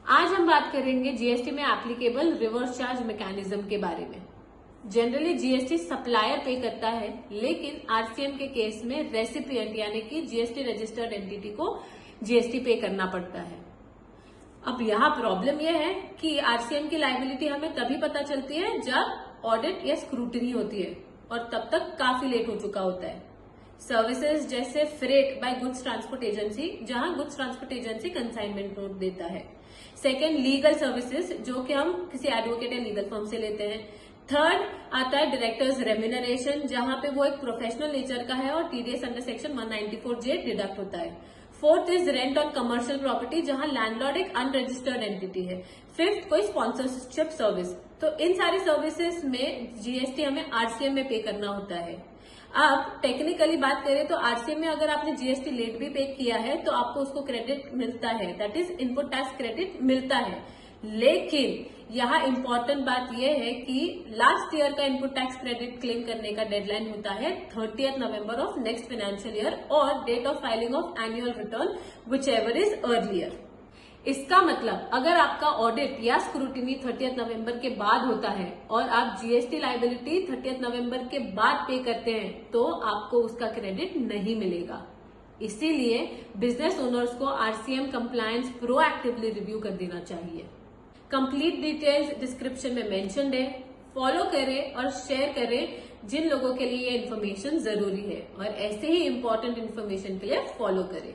आज हम बात करेंगे जीएसटी में एप्लीकेबल रिवर्स चार्ज मैकेनिज्म के बारे में। जनरली जीएसटी सप्लायर पे करता है, लेकिन आरसीएम के केस में रेसिपिएंट यानी कि जीएसटी रजिस्टर्ड एंटिटी को जीएसटी पे करना पड़ता है। अब यहाँ प्रॉब्लम यह है कि आरसीएम की लायबिलिटी हमें तभी पता चलती है जब ऑडिट या स्क्रूटनी होती है, और तब तक काफी लेट हो चुका होता है। सर्विसेज जैसे freight by goods transport agency, जहां goods transport agency consignment note देता है। सेकेंड, लीगल सर्विसेज, जो कि हम किसी एडवोकेट या लीगल फर्म से लेते हैं। थर्ड आता है डायरेक्टर्स रेम्यूनरेशन, जहां पे वो एक प्रोफेशनल नेचर का है और TDS under section 194J deduct होता है। Fourth is rent on commercial property, जहां लैंडलॉर्ड एक अनरजिस्टर्ड एंटिटी है। फिफ्थ कोई स्पॉन्सरशिप सर्विस। तो इन सारी सर्विसेज में जीएसटी हमें आरसीएम में पे करना होता है। अब टेक्निकली बात करें तो आरसीएम में अगर आपने जीएसटी लेट भी पे किया है तो आपको उसको क्रेडिट मिलता है, that is input tax credit मिलता है। लेकिन यहाँ इंपॉर्टेंट बात यह है कि लास्ट ईयर का इनपुट टैक्स क्रेडिट क्लेम करने का डेडलाइन होता है 30 November of next financial year और date of filing of annual return whichever is earlier. इसका मतलब अगर आपका ऑडिट या स्क्रूटिनी 30 नवंबर के बाद होता है और आप जीएसटी लायबिलिटी 30 नवंबर के बाद पे करते हैं तो आपको उसका क्रेडिट नहीं मिलेगा। इसीलिए बिजनेस ओनर्स को आरसीएम कंप्लायंस प्रोएक्टिवली रिव्यू कर देना चाहिए। कंप्लीट डिटेल्स डिस्क्रिप्शन में मेंशन्ड है। फॉलो करें और शेयर करें जिन लोगों के लिए ये इन्फॉर्मेशन जरूरी है, और ऐसे ही इंपॉर्टेंट इन्फॉर्मेशन के लिए फॉलो करें।